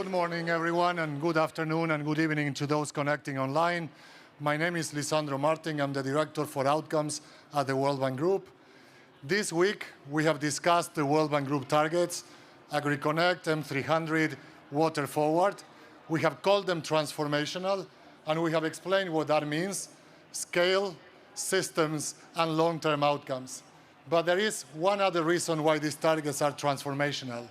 Good morning, everyone, and good afternoon and good evening to those connecting online. My name is Lisandro Martin. I'm the Director for Outcomes at the World Bank Group. This week, we have discussed the World Bank Group targets, AgriConnect, M300, Water Forward. We have called them transformational, and we have explained what that means: scale, systems, and long-term outcomes. But there is one other reason why these targets are transformational,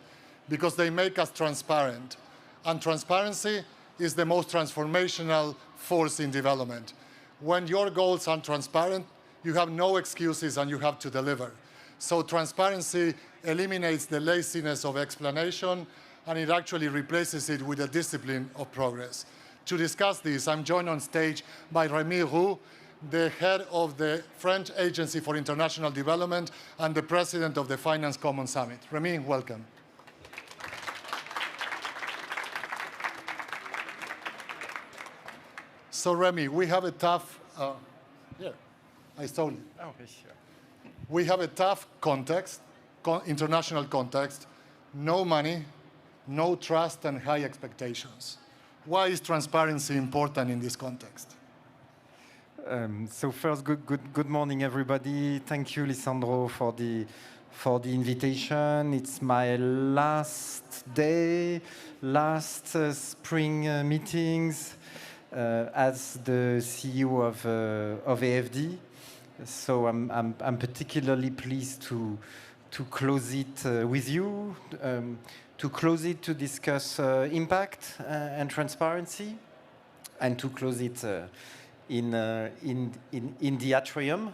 because they make us transparent. And transparency is the most transformational force in development. When your goals are transparent, you have no excuses and you have to deliver. So transparency eliminates the laziness of explanation, and it actually replaces it with a discipline of progress. To discuss this, I'm joined on stage by Rémi Roux, the head of the French Agency for International Development and the president of the Finance Common Summit. Rémi, welcome. So, Rémi, we have a tough, I stole it. Okay, sure. We have a tough context, international context, no money, no trust, and high expectations. Why is transparency important in this context? So first, good morning, everybody. Thank you, Lisandro, for the invitation. It's my last day, last spring meetings as the CEO of AFD. So I'm particularly pleased to close it with you, to close it to discuss impact and transparency, and to close it in the atrium.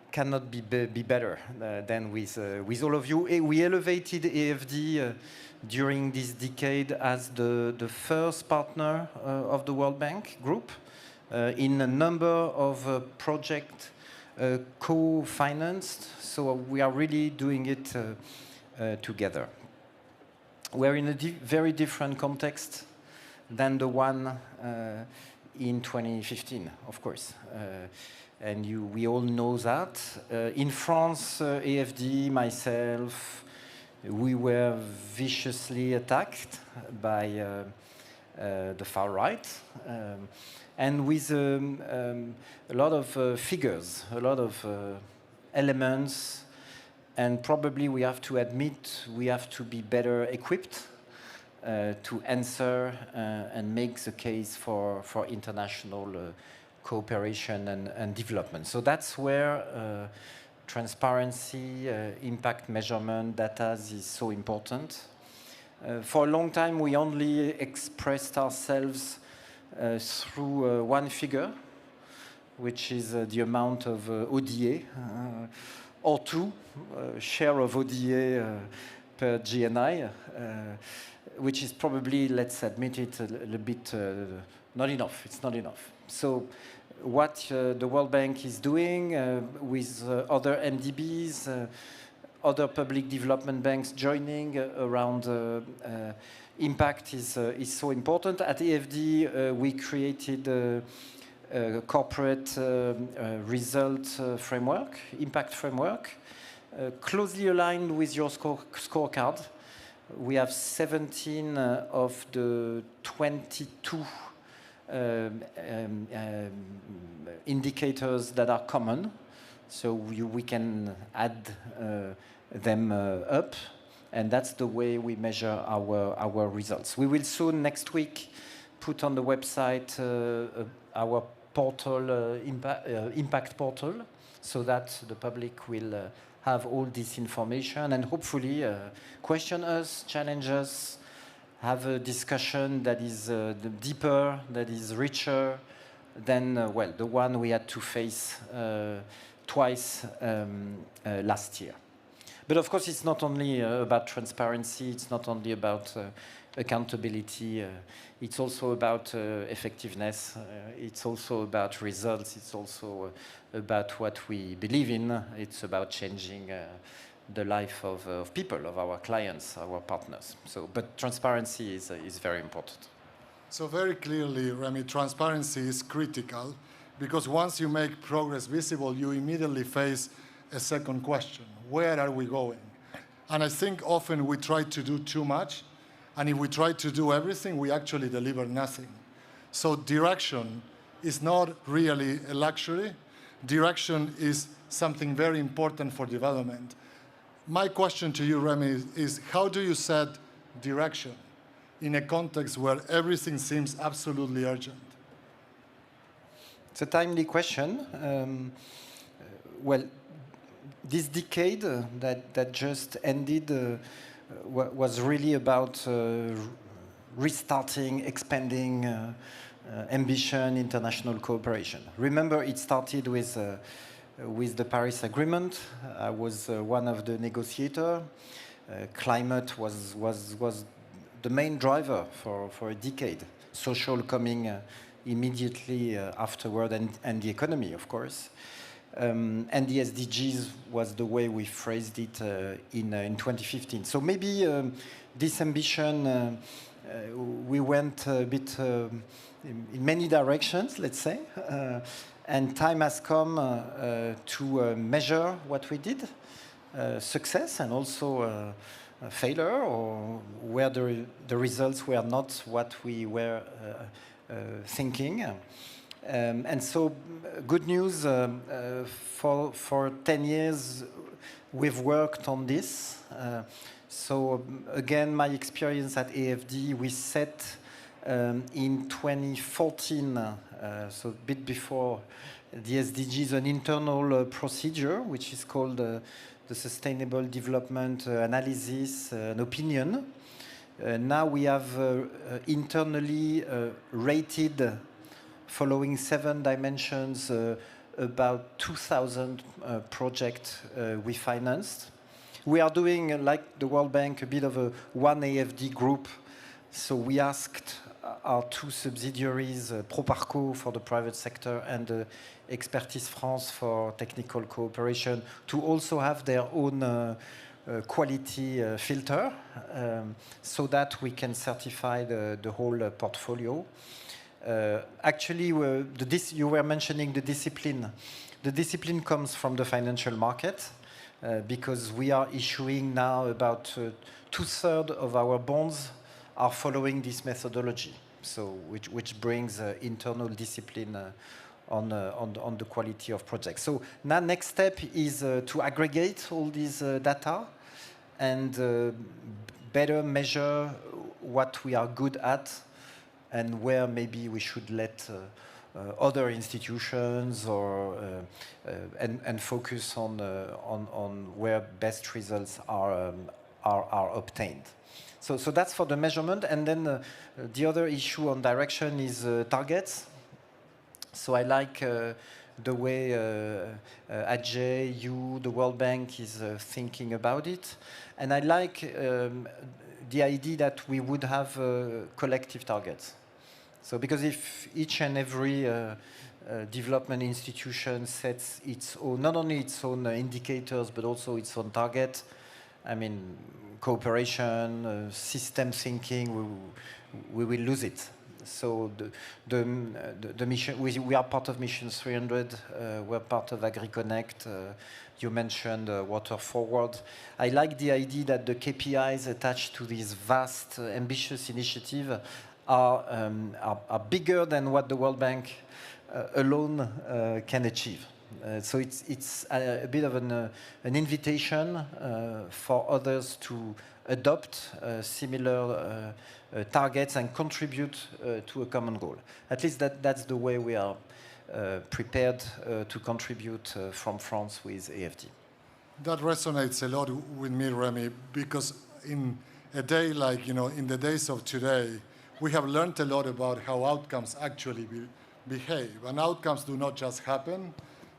Cannot be better than with all of you. We elevated AFD during this decade as the first partner of the World Bank Group in a number of projects co-financed. So we are really doing it together. We're in a very different context than the one in 2015, of course. And we all know that. In France, AFD, myself, we were viciously attacked by the far right, and with a lot of figures, a lot of elements, and probably we have to admit we have to be better equipped to answer and make the case for international cooperation and development. So that's where transparency, impact measurement, data is so important. For a long time, we only expressed ourselves through one figure, which is the amount of ODA, or two, share of ODA per GNI, which is probably, let's admit it, a little bit not enough. It's not enough. So what the World Bank is doing with other MDBs, other public development banks joining around impact is so important. At AFD, we created a corporate result framework, impact framework, closely aligned with your scorecard. We have 17 of the 22 indicators that are common, so we can add them up, and that's the way we measure our results. We will soon, next week, put on the website our portal, impact portal, so that the public will have all this information and hopefully question us, challenge us, have a discussion that is deeper, that is richer than, well, the one we had to face twice last year. But of course, it's not only about transparency, it's not only about accountability, it's also about effectiveness, it's also about results, it's also about what we believe in, it's about changing the life of people, of our clients, our partners. So, but transparency is very important. So very clearly, Rémi, transparency is critical, because once you make progress visible, you immediately face a second question: where are we going? And I think often we try to do too much, And if we try to do everything, we actually deliver nothing. So direction is not really a luxury. Direction is something very important for development. My question to you, Remy, is how do you set direction in a context where everything seems absolutely urgent? It's a timely question. Well, this decade that just ended was really about restarting, expanding ambition, international cooperation. Remember, it started with the Paris Agreement. I was one of the negotiators. Climate was the main driver for a decade. Social coming immediately afterward, and the economy, of course. And the SDGs was the way we phrased it in 2015. So maybe this ambition, we went a bit in many directions, let's say. And time has come to measure what we did, success and also failure, or where the results were not what we were thinking. And so, good news, for 10 years, we've worked on this. So, again, my experience at AFD, we set in 2014, so a bit before the SDGs, an internal procedure, which is called the Sustainable Development Analysis and Opinion. Now we have internally rated, following 7 dimensions, about 2,000 projects we financed. We are doing, like the World Bank, a bit of a one AFD group. So we asked our 2 subsidiaries, Proparco for the private sector and Expertise France for technical cooperation, to also have their own quality filter, so that we can certify the whole portfolio. Actually, you were mentioning the discipline. The discipline comes from the financial market, because we are issuing now about 2/3 of our bonds are following this methodology, so which brings internal discipline on the quality of projects. So now next step is to aggregate all these data and better measure what we are good at and where maybe we should let other institutions or and focus on where best results are obtained. So that's for the measurement, and then the other issue on direction is targets. So I like the way Ajay, you, the World Bank is thinking about it, and I like the idea that we would have collective targets. So because if each and every development institution sets its own, not only its own indicators, but also its own target, I mean, cooperation, system thinking, we will lose it. So the mission, we are part of Mission 300, we're part of AgriConnect, you mentioned Water Forward. I like the idea that the KPIs attached to this vast, ambitious initiative are bigger than what the World Bank alone can achieve. So it's a bit of an invitation for others to adopt similar targets and contribute to a common goal. At least that's the way we are prepared to contribute from France with AFD. That resonates a lot with me, Remy, because in a day like, in the days of today, we have learned a lot about how outcomes actually behave. And outcomes do not just happen,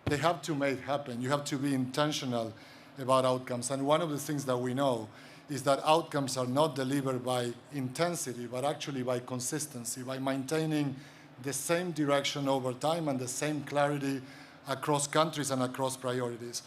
they have to make happen. You have to be intentional about outcomes. And one of the things that we know is that outcomes are not delivered by intensity, but actually by consistency, by maintaining the same direction over time and the same clarity across countries and across priorities.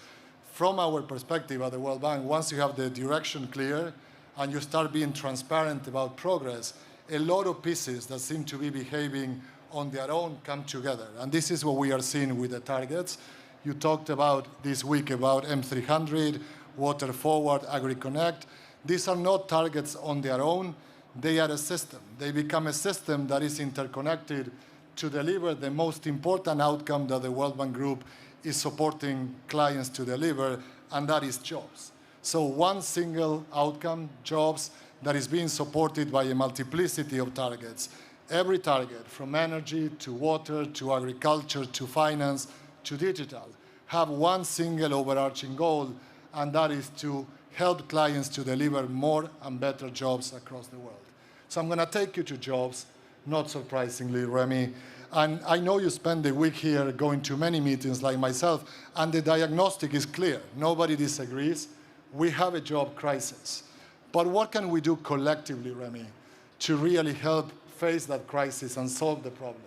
From our perspective at the World Bank, once you have the direction clear and you start being transparent about progress, a lot of pieces that seem to be behaving on their own come together. And this is what we are seeing with the targets. You talked about this week about M300, Water Forward, AgriConnect. These are not targets on their own. they are a system. They become a system that is interconnected to deliver the most important outcome that the World Bank Group is supporting clients to deliver, and that is jobs. So one single outcome, jobs, that is being supported by a multiplicity of targets. Every target, from energy to water to agriculture to finance to digital, have one single overarching goal, and that is to help clients to deliver more and better jobs across the world. So I'm going to take you to jobs, not surprisingly, Remy. And I know you spend the week here going to many meetings like myself, and the diagnostic is clear. Nobody disagrees. We have a job crisis. But what can we do collectively, Remy, to really help face that crisis and solve the problem?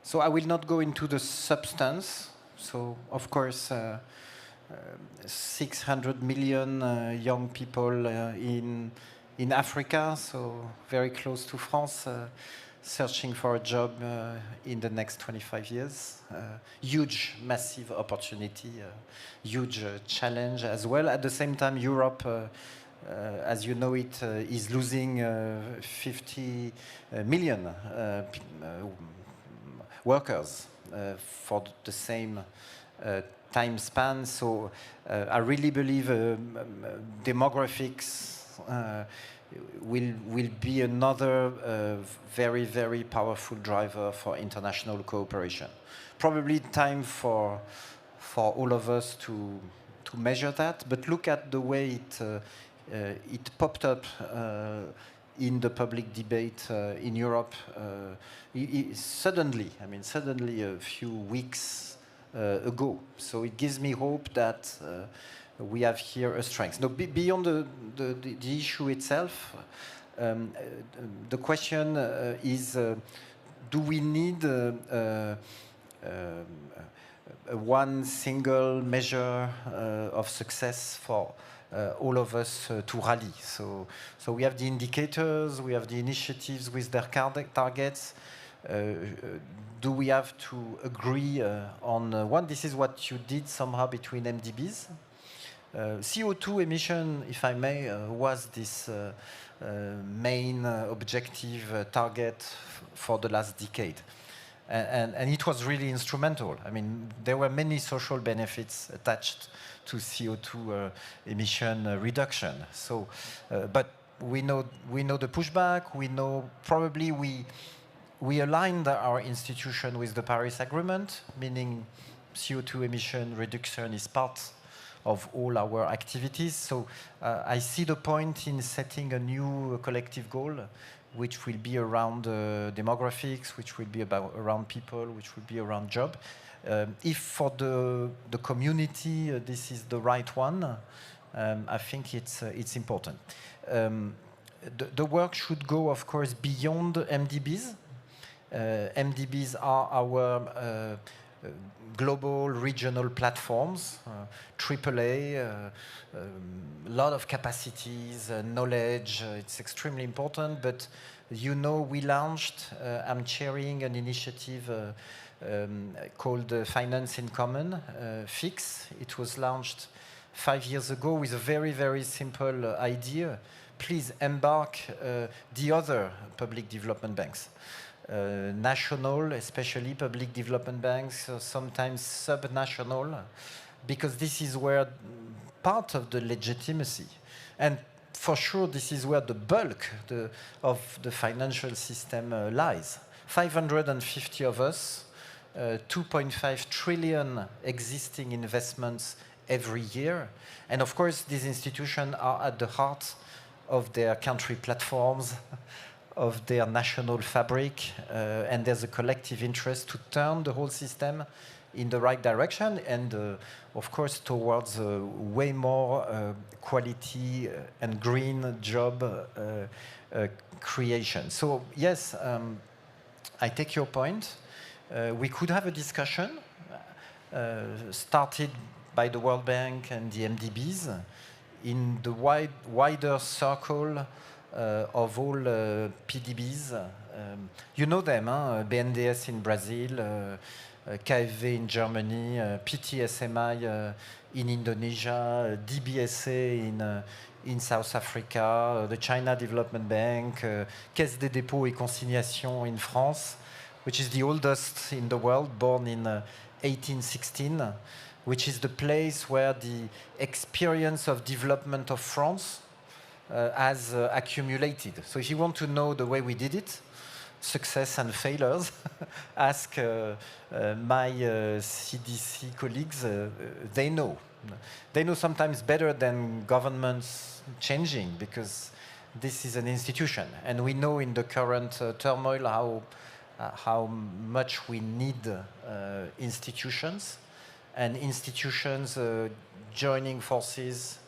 So I will not go into the substance. So, of course, 600 million young people in Africa, so very close to France, searching for a job in the next 25 years. Huge, massive opportunity, huge challenge as well. At the same time, Europe, as you know it, is losing 50 million workers for the same time span. So I really believe demographics will be another very, very powerful driver for international cooperation. Probably time for all of us to measure that, but look at the way it popped up in the public debate in Europe suddenly a few weeks ago. So it gives me hope that we have here a strength. Now, beyond the issue itself, the question is, do we need one single measure of success for all of us to rally? So we have the indicators, we have the initiatives with their targets. Do we have to agree on one? This is what you did somehow between MDBs. CO2 emission, if I may, was this main objective target for the last decade. And it was really instrumental. I mean, there were many social benefits attached to CO2 emission reduction. So, but we know the pushback. We know probably we aligned our institution with the Paris Agreement, meaning CO2 emission reduction is part of all our activities. So I see the point in setting a new collective goal, which will be around demographics, which will be around people, which will be around job. If for the community this is the right one, I think it's important. The work should go, of course, beyond MDBs. MDBs are our global regional platforms, AAA, a lot of capacities, knowledge. It's extremely important. But you know, we launched. I'm chairing an initiative called Finance in Common, FIX. It was launched 5 years ago with a very, very simple idea. Please embark the other public development banks. National, especially public development banks, sometimes sub-national, because this is where part of the legitimacy, and for sure this is where the bulk of the financial system lies. 550 of us, 2.5 trillion existing investments every year, and of course these institutions are at the heart of their country platforms, of their national fabric, and there's a collective interest to turn the whole system in the right direction and, of course, towards way more quality and green job creation. So, yes, I take your point. We could have a discussion started by the World Bank and the MDBs in the wider circle of all PDBs. You know them, BNDES in Brazil, KfW in Germany, PTSMI in Indonesia, DBSA in South Africa, the China Development Bank, Caisse des dépôts et consignations in France, which is the oldest in the world, born in 1816, which is the place where the experience of development of France has accumulated. So if you want to know the way we did it, success and failures, ask my CDC colleagues, they know. They know sometimes better than governments changing, because this is an institution. And we know in the current turmoil how much we need institutions, and institutions joining forces,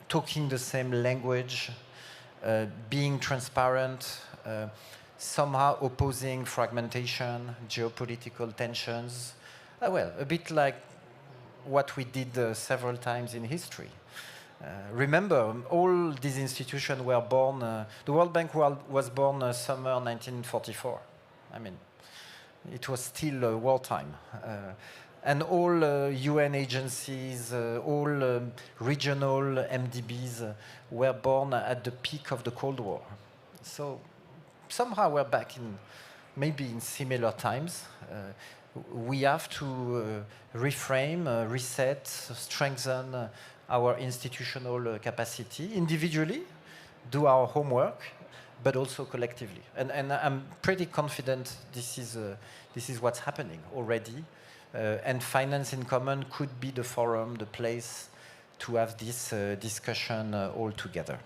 talking the same language, being transparent, somehow opposing fragmentation, geopolitical tensions. Well, a bit like what we did several times in history. Remember, all these institutions were born, the World Bank was born summer 1944. I mean, it was still wartime. And all UN agencies, all regional MDBs were born at the peak of the Cold War. So somehow we're back in, maybe in similar times. We have to reframe, reset, strengthen our institutional capacity individually, do our homework, but also collectively. And I'm pretty confident this is what's happening already. And Finance in Common could be the forum, the place to have this discussion all together.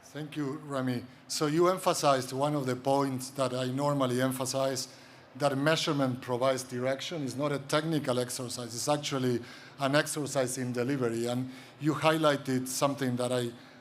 Thank you, Remy. So you emphasized one of the points that I normally emphasize, that measurement provides direction. It's not a technical exercise. It's actually an exercise in delivery. And you highlighted something that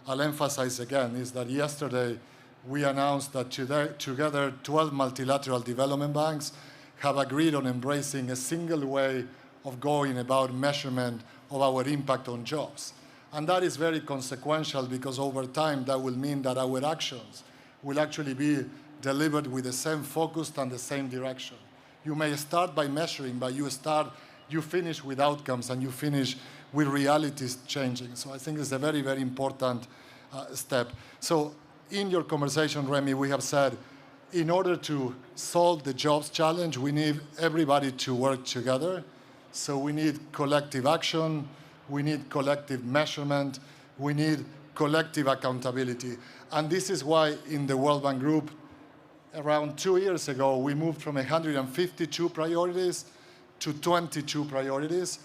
I'll emphasize again, is that yesterday we announced that together 12 multilateral development banks have agreed on embracing a single way of going about measurement of our impact on jobs. And that is very consequential, because over time that will mean that our actions will actually be delivered with the same focus and the same direction. You may start by measuring, but you finish with outcomes, and you finish with realities changing. So I think it's a very, very important step. So in your conversation, Remy, we have said, in order to solve the jobs challenge, we need everybody to work together. So we need collective action, we need collective measurement, we need collective accountability. And this is why in the World Bank Group, around 2 years ago, we moved from 152 priorities to 22 priorities.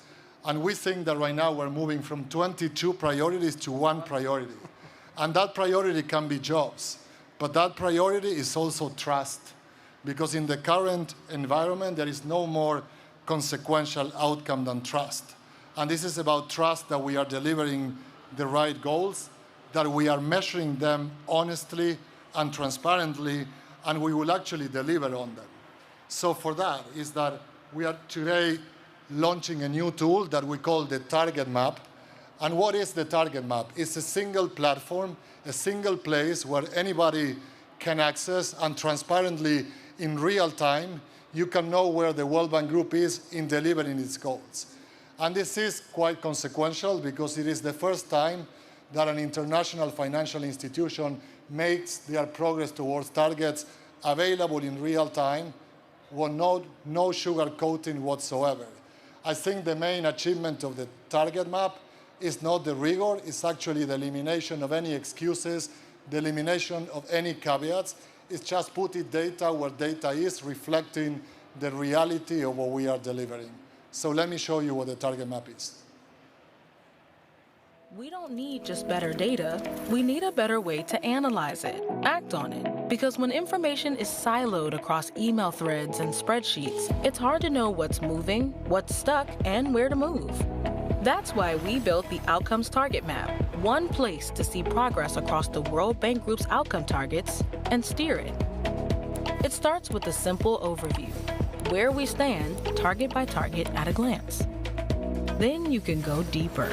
And we think that right now we're moving from 22 priorities to one priority. And that priority can be jobs. But that priority is also trust. Because in the current environment, there is no more consequential outcome than trust. And this is about trust that we are delivering the right goals, that we are measuring them honestly and transparently, and we will actually deliver on them. So for that is that we are today launching a new tool that we call the Target Map. And what is the Target Map? It's a single platform, a single place where anybody can access, and transparently in real time, you can know where the World Bank Group is in delivering its goals. And this is quite consequential, because it is the first time that an international financial institution makes their progress towards targets available in real time, with no sugarcoating whatsoever. I think the main achievement of the Target Map is not the rigor, it's actually the elimination of any excuses, the elimination of any caveats. It's just putting data where data is, reflecting the reality of what we are delivering. So let me show you what the Target Map is. We don't need just better data. We need a better way to analyze it, act on it. Because when information is siloed across email threads and spreadsheets, it's hard to know what's moving, what's stuck, and where to move. That's why we built the Outcomes Target Map, one place to see progress across the World Bank Group's outcome targets and steer it. It starts with a simple overview, where we stand, target by target at a glance. Then you can go deeper.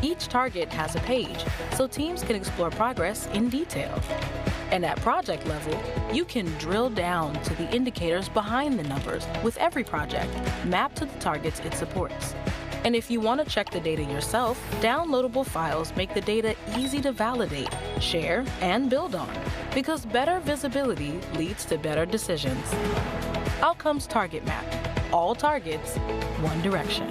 Each target has a page, so teams can explore progress in detail. And at project level, you can drill down to the indicators behind the numbers with every project, mapped to the targets it supports. And if you want to check the data yourself, downloadable files make the data easy to validate, share, and build on. Because better visibility leads to better decisions. Outcomes Target Map. All targets, one direction.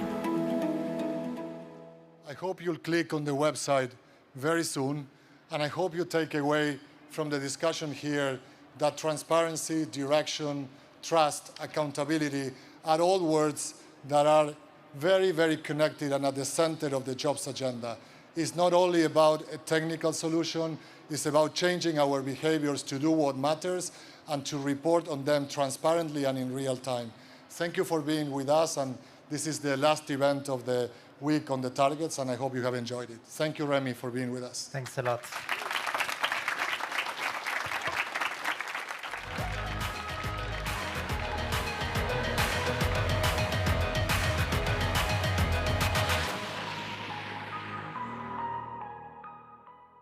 I hope you'll click on the website very soon, and I hope you take away from the discussion here that transparency, direction, trust, accountability are all words that are very, very connected and at the center of the jobs agenda. It's not only about a technical solution, it's about changing our behaviors to do what matters and to report on them transparently and in real time. Thank you for being with us, and this is the last event of the week on the targets, and I hope you have enjoyed it. Thank you, Remy, for being with us. Thanks a lot.